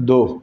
2,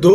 2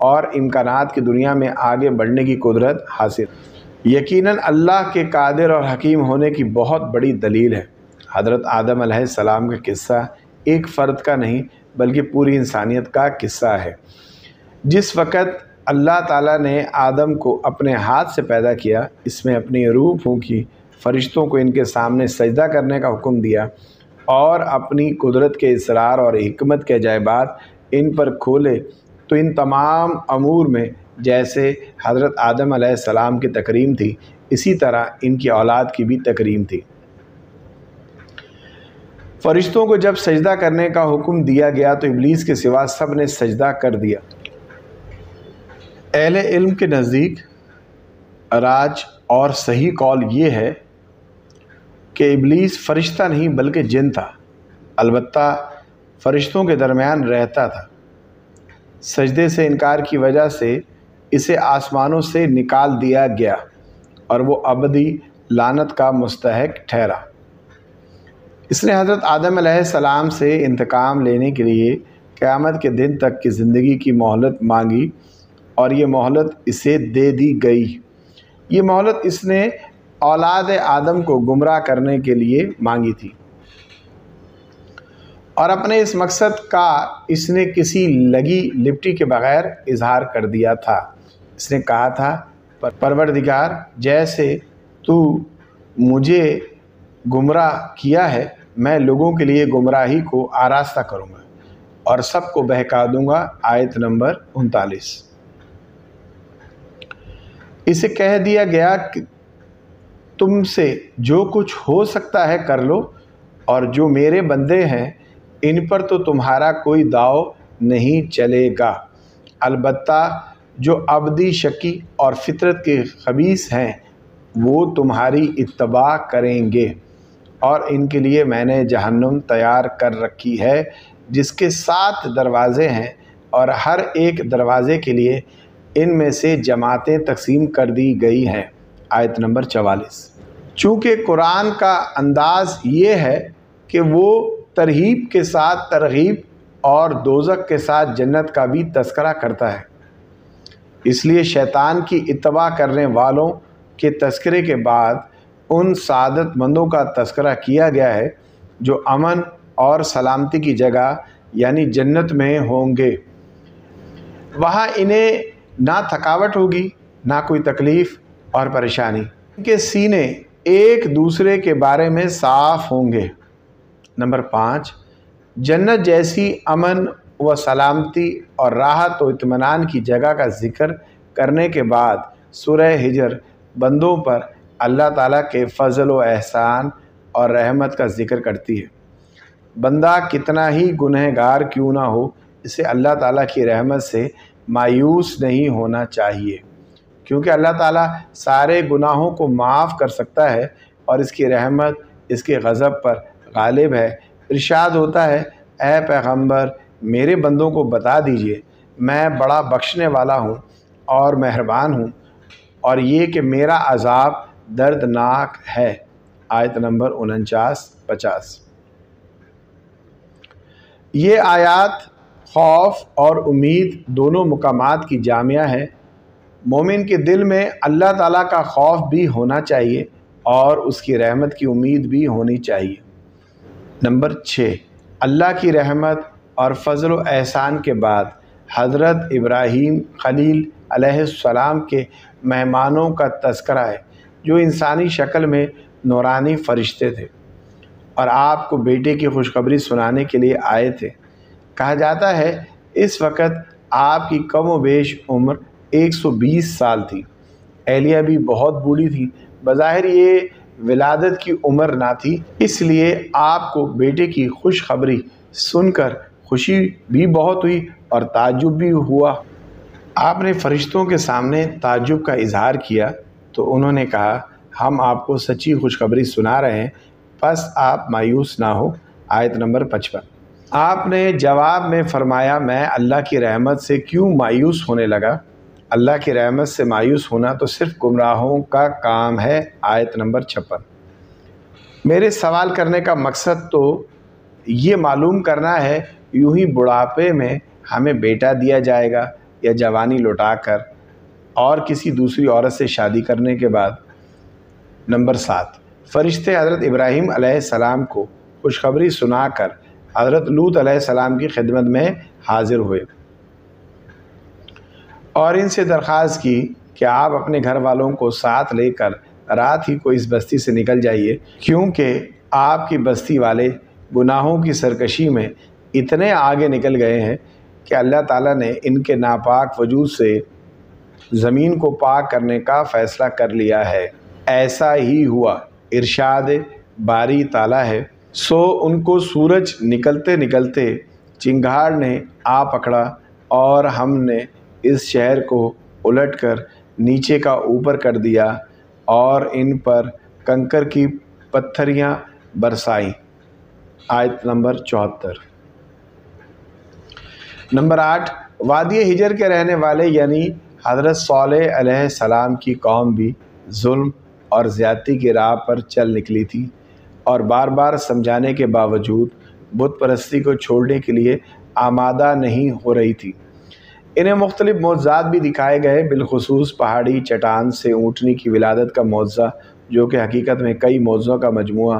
اور امکانات کی دنیا میں آگے بڑھنے کی قدرت حاصل۔ یقیناً اللہ کے قادر اور حکیم ہونے کی بہت بڑی دلیل ہے۔ حضرت آدم علیہ السلام کا قصہ ایک فرد کا نہیں بلکہ پوری انسانیت کا قصہ ہے۔ جس وقت اللہ تعالیٰ نے آدم کو اپنے ہاتھ سے پیدا کیا، اس میں اپنی روح پھونکی، فرشتوں کو ان کے سامنے سجدہ کرنے کا حکم دیا اور اپنی قدرت کے اسرار اور حکمت کے عجائبات ان پر کھولے، تو ان تمام امور میں جیسے حضرت آدم علیہ السلام کی تکریم تھی، اسی طرح ان کی اولاد کی بھی تکریم تھی۔ فرشتوں کو جب سجدہ کرنے کا حکم دیا گیا تو ابلیس کے سوا سب نے سجدہ کر دیا۔ اہل علم کے نزدیک راج اور صحیح قول یہ ہے کہ ابلیس فرشتہ نہیں بلکہ جن تھا، البتہ فرشتوں کے درمیان رہتا تھا۔ سجدے سے انکار کی وجہ سے اسے آسمانوں سے نکال دیا گیا اور وہ ابدی لعنت کا مستحق ٹھہرا۔ اس نے حضرت آدم علیہ السلام سے انتقام لینے کے لیے قیامت کے دن تک کی زندگی کی مہلت مانگی اور یہ مہلت اسے دے دی گئی۔ یہ مہلت اس نے اولاد آدم کو گمراہ کرنے کے لیے مانگی تھی، اور اپنے اس مقصد کا اس نے کسی لگی لپٹی کے بغیر اظہار کر دیا تھا۔ اس نے کہا تھا، پروردگار، جیسے تو مجھے گمراہ کیا ہے، میں لوگوں کے لیے گمراہی کو آراستہ کروں گا اور سب کو بہکا دوں گا۔ آیت نمبر 39۔ اسے کہہ دیا گیا کہ تم سے جو کچھ ہو سکتا ہے کر لو، اور جو میرے بندے ہیں ان پر تو تمہارا کوئی داؤ نہیں چلے گا، البتہ جو ابدی شقی اور فطرت کے خبیث ہیں وہ تمہاری اتباع کریں گے، اور ان کے لیے میں نے جہنم تیار کر رکھی ہے جس کے 7 دروازے ہیں، اور ہر ایک دروازے کے لیے ان میں سے جماعتیں تقسیم کر دی گئی ہیں۔ آیت نمبر 44۔ چونکہ قرآن کا انداز یہ ہے کہ وہ ترہیب کے ساتھ ترغیب اور دوزخ کے ساتھ جنت کا بھی تذکرہ کرتا ہے، اس لیے شیطان کی اتباع کرنے والوں کے تذکرے کے بعد ان سعادت مندوں کا تذکرہ کیا گیا ہے جو امن اور سلامتی کی جگہ یعنی جنت میں ہوں گے۔ وہاں انہیں نہ تھکاوٹ ہوگی، نہ کوئی تکلیف اور پریشانی۔ ان کے سینے ایک دوسرے کے بارے میں صاف ہوں گے۔ نمبر 5، جنت جیسی امن و سلامتی اور راحت و اطمینان کی جگہ کا ذکر کرنے کے بعد سورہ ہجر بندوں پر اللہ تعالیٰ کے فضل و احسان اور رحمت کا ذکر کرتی ہے۔ بندہ کتنا ہی گنہگار کیوں نہ ہو، اسے اللہ تعالیٰ کی رحمت سے مایوس نہیں ہونا چاہیے، کیونکہ اللہ تعالیٰ سارے گناہوں کو معاف کر سکتا ہے اور اس کی رحمت اس کے غضب پر غالب ہے۔ ارشاد ہوتا ہے، اے پیغمبر میرے بندوں کو بتا دیجئے میں بڑا بخشنے والا ہوں اور مہربان ہوں، اور یہ کہ میرا عذاب دردناک ہے۔ آیت نمبر 49-50۔ یہ آیات خوف اور امید دونوں مقامات کی جامعہ ہے۔ مومن کے دل میں اللہ تعالیٰ کا خوف بھی ہونا چاہیے اور اس کی رحمت کی امید بھی ہونی چاہیے۔ نمبر 6، اللہ کی رحمت اور فضل و احسان کے بعد حضرت ابراہیم خلیل علیہ السلام کے مہمانوں کا تذکرہ ہے، جو انسانی شکل میں نورانی فرشتے تھے اور آپ کو بیٹے کی خوشخبری سنانے کے لیے آئے تھے۔ کہا جاتا ہے اس وقت آپ کی کم و بیش عمر 120 سال تھی۔ اہلیہ بھی بہت بوڑھی تھی۔ بظاہر یہ ولادت کی عمر نہ تھی، اس لیے آپ کو بیٹے کی خوشخبری سن کر خوشی بھی بہت ہوئی اور تعجب بھی ہوا۔ آپ نے فرشتوں کے سامنے تعجب کا اظہار کیا تو انہوں نے کہا، ہم آپ کو سچی خوشخبری سنا رہے ہیں، پس آپ مایوس نہ ہو۔ آیت نمبر 55۔ آپ نے جواب میں فرمایا، میں اللہ کی رحمت سے کیوں مایوس ہونے لگا؟ اللہ کی رحمت سے مایوس ہونا تو صرف گمراہوں کا کام ہے۔ آیت نمبر 56۔ میرے سوال کرنے کا مقصد تو یہ معلوم کرنا ہے، یوں ہی بڑھاپے میں ہمیں بیٹا دیا جائے گا یا جوانی لوٹا کر اور کسی دوسری عورت سے شادی کرنے کے بعد۔ نمبر 7، فرشتے حضرت ابراہیم علیہ السلام کو خوشخبری سنا کر حضرت لوط علیہ السلام کی خدمت میں حاضر ہوئے اور ان سے درخواست کی کہ آپ اپنے گھر والوں کو ساتھ لے کر رات ہی کو اس بستی سے نکل جائیے، کیونکہ آپ کی بستی والے گناہوں کی سرکشی میں اتنے آگے نکل گئے ہیں کہ اللہ تعالیٰ نے ان کے ناپاک وجود سے زمین کو پاک کرنے کا فیصلہ کر لیا ہے۔ ایسا ہی ہوا، ارشاد باری تعالیٰ ہے۔ سو ان کو سورج نکلتے نکلتے چنگھاڑ نے آ پکڑا اور ہم نے اس شہر کو الٹ کر نیچے کا اوپر کر دیا اور ان پر کنکر کی پتھریاں برسائیں۔ آیت نمبر 74۔ نمبر 8، وادی حجر کے رہنے والے یعنی حضرت صالح علیہ السلام کی قوم بھی ظلم اور زیادتی کی راہ پر چل نکلی تھی اور بار بار سمجھانے کے باوجود بت پرستی کو چھوڑنے کے لیے آمادہ نہیں ہو رہی تھی۔ انہیں مختلف معجزات بھی دکھائے گئے، بالخصوص پہاڑی چٹان سے اونٹنی کی ولادت کا معجزہ، جو کہ حقیقت میں کئی معجزوں کا مجموعہ۔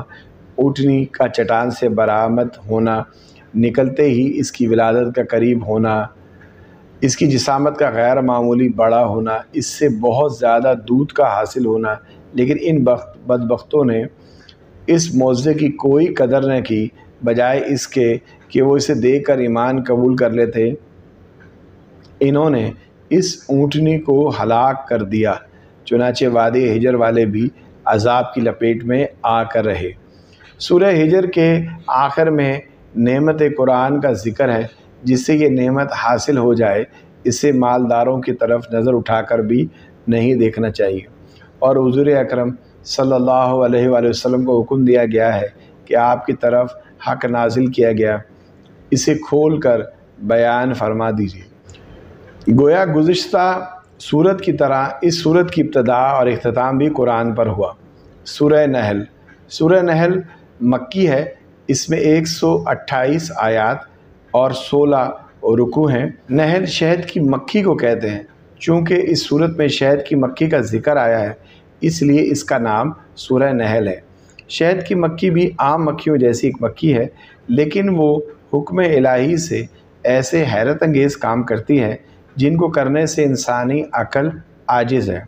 اونٹنی کا چٹان سے برآمد ہونا، نکلتے ہی اس کی ولادت کا قریب ہونا، اس کی جسامت کا غیر معمولی بڑا ہونا، اس سے بہت زیادہ دودھ کا حاصل ہونا، لیکن ان بدبختوں نے اس معجزے کی کوئی قدر نہ کی، بجائے اس کے کہ وہ اسے دیکھ کر ایمان قبول کر لیتے۔ انہوں نے اس اونٹنی کو ہلاک کر دیا، چنانچہ وادی حجر والے بھی عذاب کی لپیٹ میں آ کر رہے۔ سورہ حجر کے آخر میں نعمت قرآن کا ذکر ہے، جس سے یہ نعمت حاصل ہو جائے اسے مالداروں کی طرف نظر اٹھا کر بھی نہیں دیکھنا چاہیے، اور حضور اکرم صلی اللہ علیہ وآلہ وسلم کو حکم دیا گیا ہے کہ آپ کی طرف حق نازل کیا گیا، اسے کھول کر بیان فرما دیجیے۔ گویا گزشتہ سورت کی طرح اس سورت کی ابتدا اور اختتام بھی قرآن پر ہوا۔ سورہ نحل، سورہ نحل مکی ہے، اس میں 128 آیات اور 16 رکوع ہیں۔ نحل شہد کی مکھی کو کہتے ہیں، چونکہ اس سورت میں شہد کی مکھی کا ذکر آیا ہے اس لیے اس کا نام سورہ نحل ہے۔ شہد کی مکھی بھی عام مکھیوں جیسی ایک مکھی ہے، لیکن وہ حکم الہی سے ایسے حیرت انگیز کام کرتی ہے جن کو کرنے سے انسانی عقل عاجز ہے۔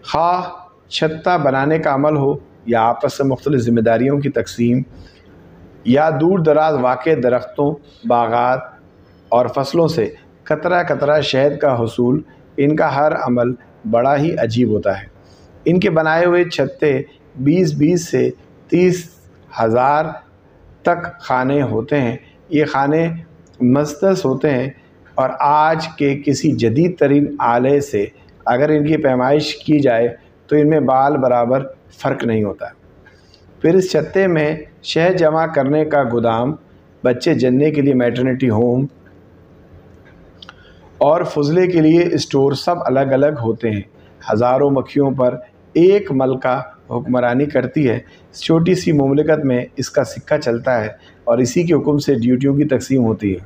خواہ چھتہ بنانے کا عمل ہو یا آپس میں مختلف ذمہ داریوں کی تقسیم، یا دور دراز واقع درختوں، باغات اور فصلوں سے قطرہ قطرہ شہد کا حصول، ان کا ہر عمل بڑا ہی عجیب ہوتا ہے۔ ان کے بنائے ہوئے چھتے 20 سے 30 ہزار تک خانے ہوتے ہیں۔ یہ خانے مسدس ہوتے ہیں اور آج کے کسی جدید ترین آلے سے اگر ان کی پیمائش کی جائے تو ان میں بال برابر فرق نہیں ہوتا۔ پھر اس چھتے میں شہد جمع کرنے کا گودام، بچے جننے کے لیے میٹرنٹی ہوم اور فضلے کے لیے اسٹور سب الگ الگ ہوتے ہیں۔ ہزاروں مکھیوں پر ایک ملکہ حکمرانی کرتی ہے۔ اس چھوٹی سی مملکت میں اس کا سکہ چلتا ہے اور اسی کے حکم سے ڈیوٹیوں کی تقسیم ہوتی ہے۔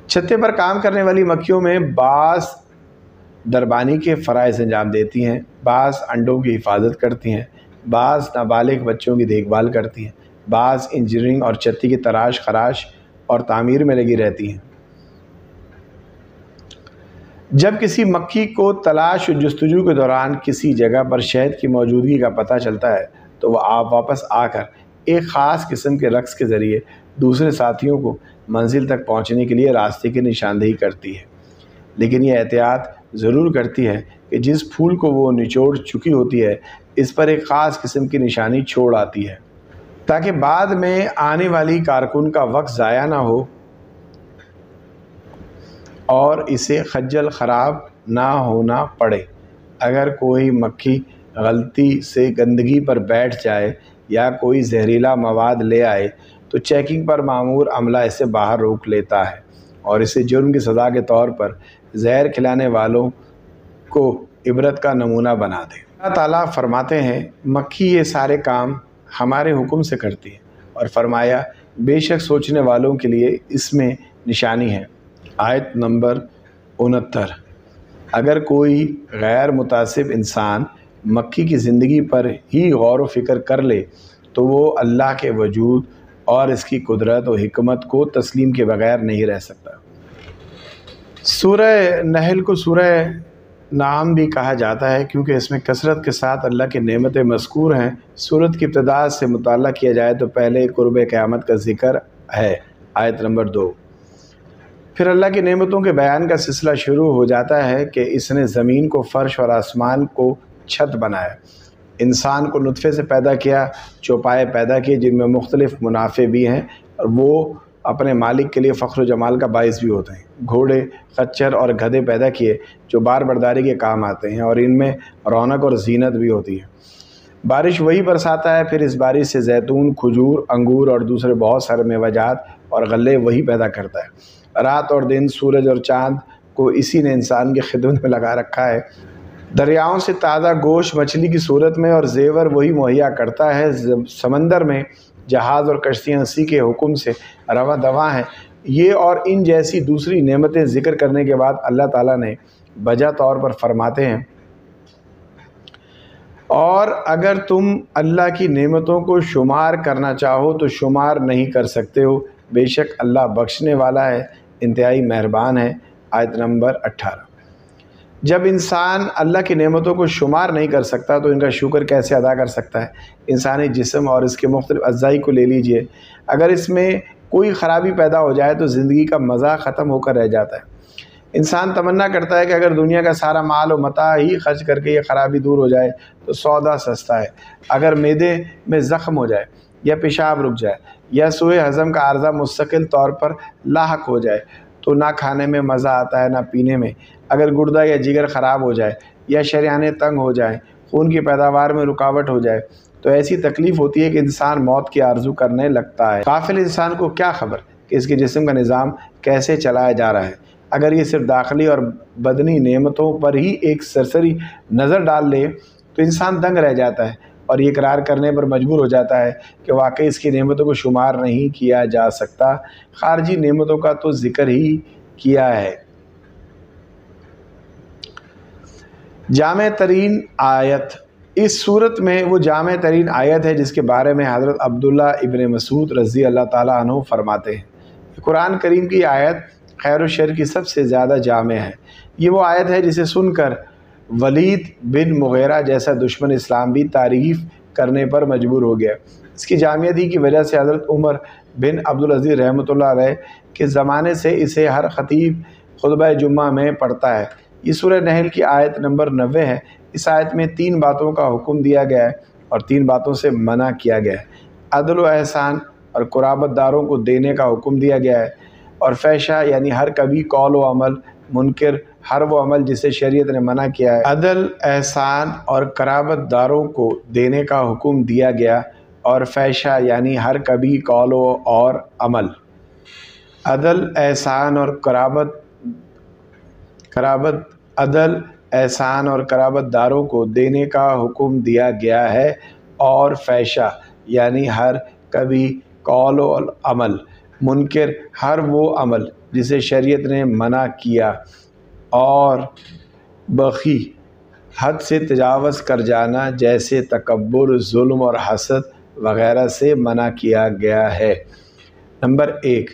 چھتے پر کام کرنے والی مکھیوں میں بعض دربانی کے فرائض انجام دیتی ہیں، بعض انڈوں کی حفاظت کرتی ہیں، بعض نابالغ بچوں کی دیکھ بھال کرتی ہیں، بعض انجینئرنگ اور چھتی کی تراش خراش اور تعمیر میں لگی رہتی ہیں۔ جب کسی مکھی کو تلاش و جستجو کے دوران کسی جگہ پر شہد کی موجودگی کا پتہ چلتا ہے تو وہ آپ واپس آ کر ایک خاص قسم کے رقص کے ذریعے دوسرے ساتھیوں کو منزل تک پہنچنے کے لیے راستے کی نشاندہی کرتی ہے، لیکن یہ احتیاط ضرور کرتی ہے کہ جس پھول کو وہ نچوڑ چکی ہوتی ہے اس پر ایک خاص قسم کی نشانی چھوڑ آتی ہے، تاکہ بعد میں آنے والی کارکن کا وقت ضائع نہ ہو اور اسے خجل خراب نہ ہونا پڑے۔ اگر کوئی مکھی غلطی سے گندگی پر بیٹھ جائے یا کوئی زہریلا مواد لے آئے تو چیکنگ پر مامور عملہ اسے باہر روک لیتا ہے اور اسے جرم کی سزا کے طور پر زہر کھلانے والوں کو عبرت کا نمونہ بنا دے۔ اللہ تعالیٰ فرماتے ہیں، مکھی یہ سارے کام ہمارے حکم سے کرتی ہے، اور فرمایا بے شک سوچنے والوں کے لیے اس میں نشانی ہے۔ آیت نمبر 69۔ اگر کوئی غیر متعصب انسان مکی کی زندگی پر ہی غور و فکر کر لے تو وہ اللہ کے وجود اور اس کی قدرت و حکمت کو تسلیم کے بغیر نہیں رہ سکتا۔ سورہ نحل کو سورہ نعم بھی کہا جاتا ہے کیونکہ اس میں کثرت کے ساتھ اللہ کی نعمتیں مذکور ہیں۔ سورت کی ابتدا سے مطالعہ کیا جائے تو پہلے قرب قیامت کا ذکر ہے، آیت نمبر 2۔ پھر اللہ کی نعمتوں کے بیان کا سلسلہ شروع ہو جاتا ہے کہ اس نے زمین کو فرش اور آسمان کو چھت بنایا، انسان کو نطفے سے پیدا کیا، چوپائے پیدا کیے جن میں مختلف منافع بھی ہیں اور وہ اپنے مالک کے لیے فخر و جمال کا باعث بھی ہوتے ہیں، گھوڑے، خچر اور گدھے پیدا کیے جو بار برداری کے کام آتے ہیں اور ان میں رونق اور زینت بھی ہوتی ہے۔ بارش وہی برساتا ہے، پھر اس بارش سے زیتون، کھجور، انگور اور دوسرے بہت سارے میوہ جات اور غلے وہی پیدا کرتا ہے۔ رات اور دن، سورج اور چاند کو اسی نے انسان کی خدمت میں لگا رکھا ہے۔ دریاؤں سے تازہ گوشت مچھلی کی صورت میں اور زیور وہی مہیا کرتا ہے۔ سمندر میں جہاز اور کشتیاں اسی کے حکم سے رواں دواں ہیں۔ یہ اور ان جیسی دوسری نعمتیں ذکر کرنے کے بعد اللہ تعالیٰ نے بجا طور پر فرماتے ہیں، اور اگر تم اللہ کی نعمتوں کو شمار کرنا چاہو تو شمار نہیں کر سکتے ہو، بے شک اللہ بخشنے والا ہے، انتہائی مہربان ہے۔ آیت نمبر 18۔ جب انسان اللہ کی نعمتوں کو شمار نہیں کر سکتا تو ان کا شکر کیسے ادا کر سکتا ہے؟ انسانی جسم اور اس کے مختلف اجزاء کو لے لیجئے، اگر اس میں کوئی خرابی پیدا ہو جائے تو زندگی کا مزہ ختم ہو کر رہ جاتا ہے۔ انسان تمنا کرتا ہے کہ اگر دنیا کا سارا مال و متاع ہی خرچ کر کے یہ خرابی دور ہو جائے تو سودا سستا ہے۔ اگر معدے میں زخم ہو جائے یا پیشاب رک جائے یا سوء ہضم کا عارضہ مستقل طور پر لاحق ہو جائے تو نہ کھانے میں مزہ آتا ہے نہ پینے میں۔ اگر گردہ یا جگر خراب ہو جائے یا شریانیں تنگ ہو جائیں، خون کی پیداوار میں رکاوٹ ہو جائے تو ایسی تکلیف ہوتی ہے کہ انسان موت کی آرزو کرنے لگتا ہے۔ غافل انسان کو کیا خبر کہ اس کے جسم کا نظام کیسے چلایا جا رہا ہے؟ اگر یہ صرف داخلی اور بدنی نعمتوں پر ہی ایک سرسری نظر ڈال لے تو انسان دنگ رہ جاتا ہے اور یہ اقرار کرنے پر مجبور ہو جاتا ہے کہ واقعی اس کی نعمتوں کو شمار نہیں کیا جا سکتا۔ خارجی نعمتوں کا تو ذکر ہی کیا ہے۔ جامع ترین آیت، اس صورت میں وہ جامع ترین آیت ہے جس کے بارے میں حضرت عبداللہ ابن مسعود رضی اللہ تعالیٰ عنہ فرماتے ہیں، قرآن کریم کی آیت خیر و شر کی سب سے زیادہ جامع ہے۔ یہ وہ آیت ہے جسے سن کر ولید بن مغیرہ جیسا دشمن اسلام بھی تعریف کرنے پر مجبور ہو گیا۔ اس کی جامعیت ہی کی وجہ سے حضرت عمر بن عبدالعزیز رحمۃ اللہ علیہ کے زمانے سے اسے ہر خطیب خطبہ جمعہ میں پڑھتا ہے۔ یہ سورہ نحل کی آیت نمبر 90 ہے۔ اس آیت میں 3 باتوں کا حکم دیا گیا ہے اور 3 باتوں سے منع کیا گیا ہے۔ عدل و احسان اور قرابت داروں کو دینے کا حکم دیا گیا ہے، اور فحشہ یعنی ہر کبھی قول و عمل، منکر ہر وہ عمل جسے شریعت نے منع کیا ہے۔ عدل، احسان اور قرابت داروں کو دینے کا حکم دیا گیا، اور فحشہ یعنی ہر کبھی قول اور عمل۔ عدل، احسان اور عدل، احسان اور قرابت داروں کو دینے کا حکم دیا گیا ہے، اور فحشہ یعنی ہر کبھی قول و عمل، منکر ہر وہ عمل جسے شریعت نے منع کیا، اور بخی حد سے تجاوز کر جانا جیسے تکبر، ظلم اور حسد وغیرہ سے منع کیا گیا ہے۔ نمبر 1،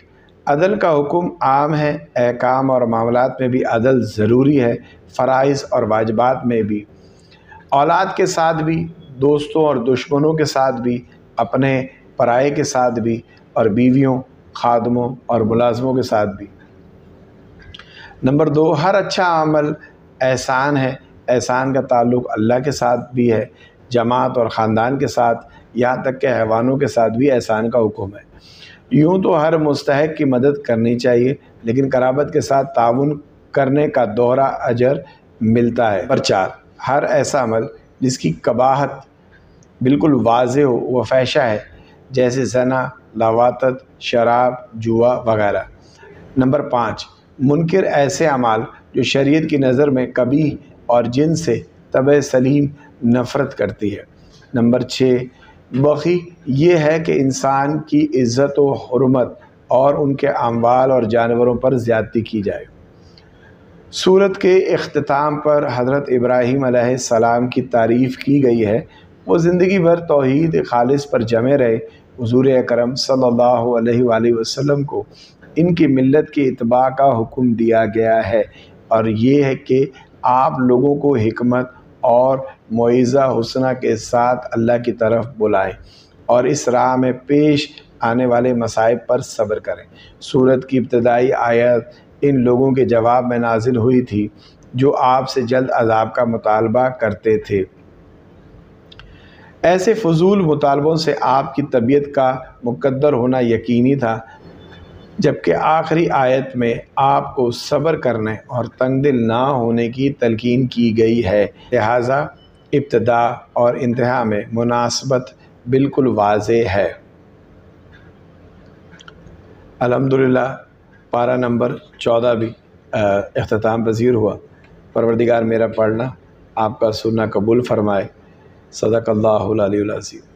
عدل کا حکم عام ہے۔ احکام اور معاملات میں بھی عدل ضروری ہے، فرائض اور واجبات میں بھی، اولاد کے ساتھ بھی، دوستوں اور دشمنوں کے ساتھ بھی، اپنے پرائے کے ساتھ بھی، اور بیویوں، خادموں اور ملازموں کے ساتھ بھی۔ نمبر 2، ہر اچھا عمل احسان ہے۔ احسان کا تعلق اللہ کے ساتھ بھی ہے، جماعت اور خاندان کے ساتھ، یہاں تک کہ حیوانوں کے ساتھ بھی احسان کا حکم ہے۔ یوں تو ہر مستحق کی مدد کرنی چاہیے، لیکن قرابت کے ساتھ تعاون کرنے کا دوہرا اجر ملتا ہے۔ نمبر 4، ہر ایسا عمل جس کی قباحت بالکل واضح ہو وہ فحشہ ہے، جیسے زنا، لواطت، شراب، جوا وغیرہ۔ نمبر 5، منکر ایسے اعمال جو شریعت کی نظر میں قبیح اور جن سے طبع سلیم نفرت کرتی ہے۔ نمبر 6، باقی یہ ہے کہ انسان کی عزت و حرمت اور ان کے اموال اور جانوروں پر زیادتی کی جائے۔ سورت کے اختتام پر حضرت ابراہیم علیہ السلام کی تعریف کی گئی ہے۔ وہ زندگی بھر توحید خالص پر جمے رہے۔ حضور اکرم صلی اللہ علیہ وآلہ وسلم کو ان کی ملت کی اتباع کا حکم دیا گیا ہے، اور یہ ہے کہ آپ لوگوں کو حکمت اور موعظہ حسنہ کے ساتھ اللہ کی طرف بلائیں اور اس راہ میں پیش آنے والے مصائب پر صبر کریں۔ سورت کی ابتدائی آیت ان لوگوں کے جواب میں نازل ہوئی تھی جو آپ سے جلد عذاب کا مطالبہ کرتے تھے۔ ایسے فضول مطالبوں سے آپ کی طبیعت کا مقدر ہونا یقینی تھا، جبکہ آخری آیت میں آپ کو صبر کرنے اور تنگ دل نہ ہونے کی تلقین کی گئی ہے، لہٰذا ابتدا اور انتہا میں مناسبت بالکل واضح ہے۔ الحمدللہ پارہ نمبر 14 بھی اختتام پذیر ہوا۔ پروردگار میرا پڑھنا آپ کا سننا قبول فرمائے۔ صدق اللہ العلی العظیم۔